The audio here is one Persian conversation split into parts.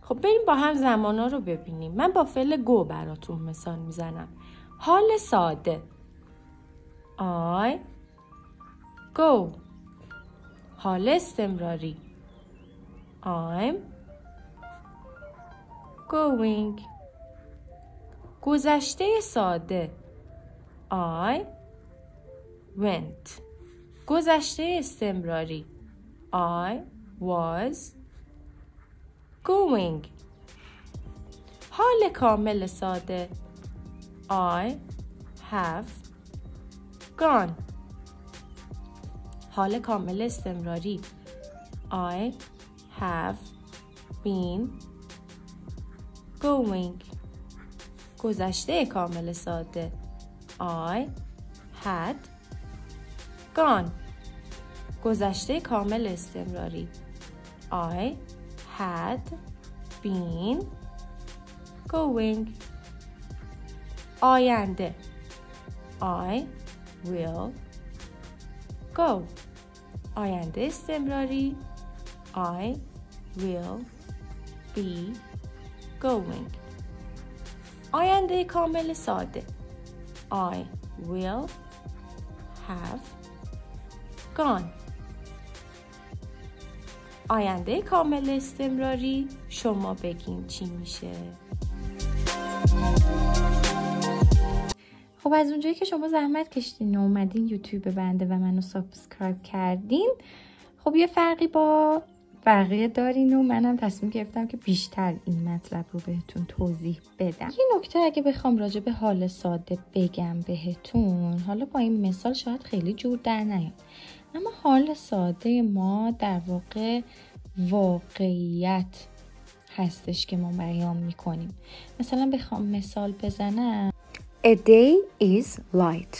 خب بریم با هم زمانا رو ببینیم. من با فعل گو براتون مثال میزنم. حال ساده I go. حال استمراری I'm going. گذشته ساده I went. گذشته استمراری I was going. حال کامل ساده I have gone. حال کامل استمراری I have been going. گذشته کامل ساده I had gone. گذشته کامل استمراری I had been going. آینده I will go. آینده استمراری I will be going. آینده کامل ساده I will have gone. آینده کامل استمراری شما بگین چی میشه؟ خب از اونجایی که شما زحمت کشیدین و اومدین یوتیوب بنده و منو سابسکرایب کردین، خب یه فرقی با بقیه دارین و منم تصمیم گرفتم که بیشتر این مطلب رو بهتون توضیح بدم. یه نکته اگه بخوام راجع به حال ساده بگم بهتون، حالا با این مثال شاید خیلی جور در نیاد، اما حال ساده ما در واقع واقعیت هستش که ما بیان میکنیم. مثلا بخوام مثال بزنم A day is light.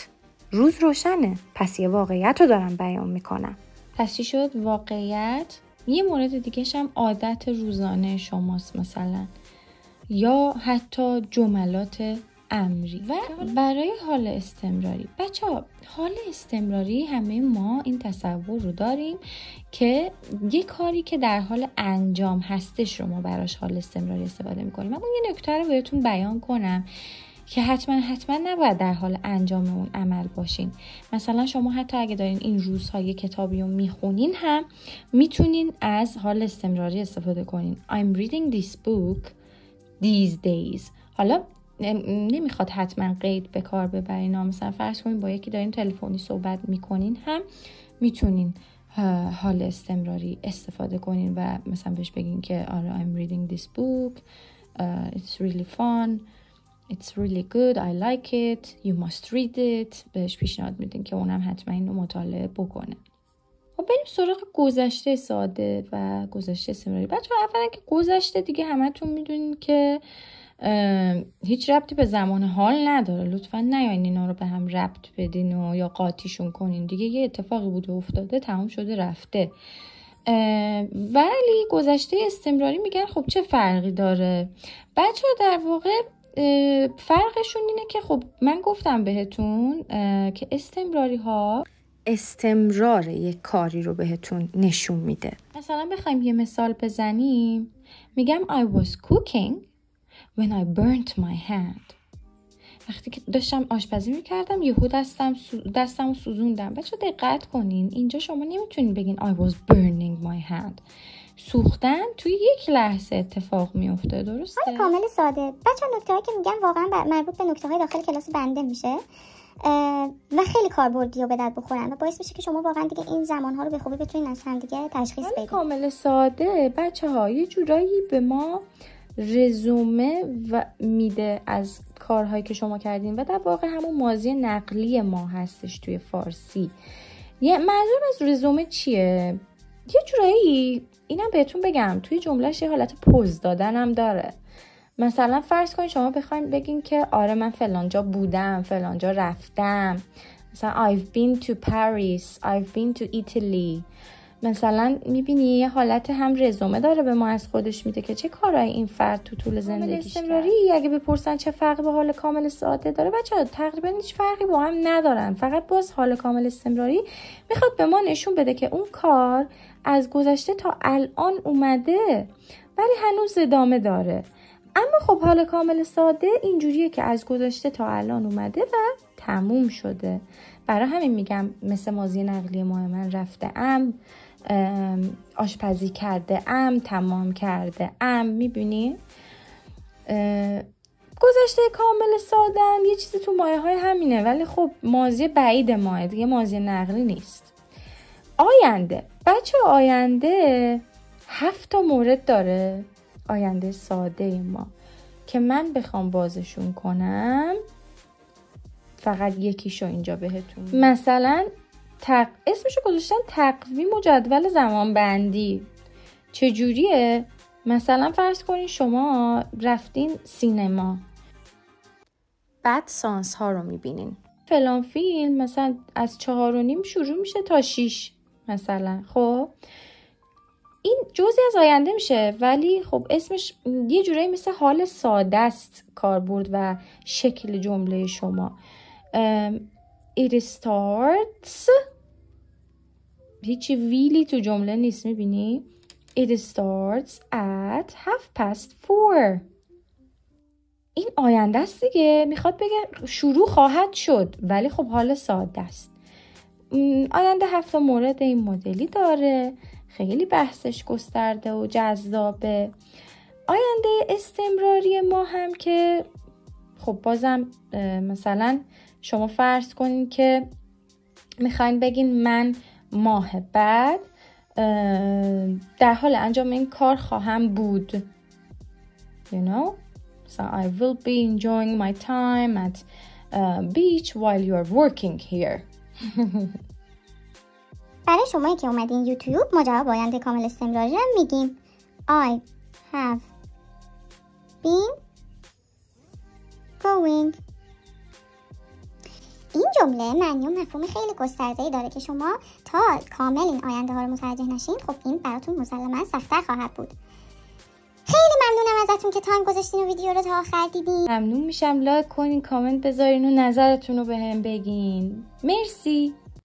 روز روشنه، پس یه واقعیت رو دارم بیان میکنم. پس چی شد؟ واقعیت. یه مورد دیگه هم عادت روزانه شماست مثلا، یا حتی جملات امری. و برای حال استمراری بچه‌ها، حال استمراری همه ما این تصور رو داریم که یه کاری که در حال انجام هستش رو ما براش حال استمراری استفاده میکنیم. اما یه نکته رو بهتون بیان کنم که حتما نباید در حال انجام اون عمل باشین. مثلا شما حتی اگه دارین این روزها یه کتابی رو میخونین هم میتونین از حال استمراری استفاده کنین. I'm reading this book these days. حالا نمیخواد حتما قید به کار ببرین. مثلا فرض کنین با یکی دارین تلفنی صحبت میکنین هم میتونین حال استمراری استفاده کنین و مثلا بهش بگین که آره I'm reading this book, it's really fun, it's really good, I like it, you must read it. بهش پیشنهاد میدین که اونم حتما اینو مطالعه بکنه. خب بریم سراغ گذشته ساده و گذشته استمراری. بچه‌ها اولا که گذشته دیگه همتون میدونین که هیچ ربطی به زمان حال نداره. لطفا نیاین اینا رو به هم ربط بدین و یا قاطیشون کنین. دیگه یه اتفاقی بوده افتاده، تمام شده رفته. ولی گذشته استمراری میگن خب چه فرقی داره؟ بچه‌ها در واقع فرقشون اینه که خب من گفتم بهتون که استمراری ها استمرار یک کاری رو بهتون نشون میده. مثلا بخوایم یه مثال بزنیم، میگم I was cooking when I burnt my hand. وقتی که داشتم آشپزی میکردم یهو دستم سوزوندم. بچه دقت کنین، اینجا شما نمیتونین بگین I was burning my hand. سوختن توی یک لحظه اتفاق میفته، درسته؟ حال کامل ساده. بچه نکته‌هایی که میگم واقعا مربوط به نکته‌های داخل کلاس بنده میشه و خیلی کاربردی و به درد بخورن و باعث میشه که شما واقعا دیگه این زمان‌ها رو به خوبی بتونین از هم دیگه تشخیص بدین. حال کامل ساده بچه‌ها یه جورایی به ما رزومه و میده از کارهایی که شما کردین و در واقع همون ماضی نقلی ما هستش توی فارسی. یه منظور از رزومه چیه؟ یه جورایی اینم بهتون بگم توی جملهش یه حالت پوز دادن هم داره. مثلا فرض کنید شما بخواید بگین که آره من فلانجا بودم، فلانجا رفتم. مثلا I've been to Paris, I've been to Italy. مثلا میبینی یه حالت هم رزومه داره به ما از خودش میده که چه کارهای این فرد تو طول زندگیش کرد. استمراری اگه بپرسن چه فرقی با حال کامل ساده داره، بچه‌ها تقریبا هیچ فرقی با هم ندارن. فقط باز حال کامل استمراری میخواد به ما نشون بده که اون کار از گذشته تا الان اومده ولی هنوز ادامه داره. اما خب حال کامل ساده اینجوریه که از گذشته تا الان اومده و تموم شده. برای همین میگم مثل ماضی نقلی ماه من رفته ام، آشپزی کرده ام، تمام کرده ام. میبینی؟ گذشته کامل ساده هم یه چیزی تو مایه های همینه، ولی خب ماضی بعید ماه دیگه ماضی نقلی نیست. آینده. بچه آینده 7 تا مورد داره. آینده ساده ما که من بخوام بازشون کنم فقط یکیشو اینجا بهتون. مثلا اسمشو گذاشتن تقویم و جدول زمان بندی. چجوریه؟ مثلا فرض کنین شما رفتین سینما، بعد سانس ها رو میبینین. فلان فیلم مثلا از 4:30 شروع میشه تا 6 مثلا. خب این جزئی از آینده میشه، ولی خب اسمش یه جورایی مثل حال ساده است کاربرد و شکل جمله شما. It starts، هیچی ویلی تو جمله نیست، میبینی؟ It starts at 4:30. این آینده است دیگه، میخواد بگه شروع خواهد شد، ولی خب حال ساده است. آینده 7 مورد این مدلی داره، خیلی بحثش گسترده و جذابه. آینده استمراری ما هم که خب بازم مثلا شما فرض کنین که میخواین بگین من ماه بعد در حال انجام این کار خواهم بود. You know? So I will be enjoying my time at beach while you are working here. برای شمایی که اومدین یوتیوب ما جواب آینده کامل استمراری هم میگیم I have been going. این جمله معنی و مفهوم خیلی گسترده‌ای داره که شما تا کامل این آینده ها رو متوجه نشین خب این براتون مسلماً سخت‌تر خواهد بود. خیلی ممنونم ازتون که تایم گذاشتین و ویدیو رو تا آخر دیدین. ممنون میشم لایک کنین، کامنت بذارین و نظرتون رو بهم بگین. مرسی.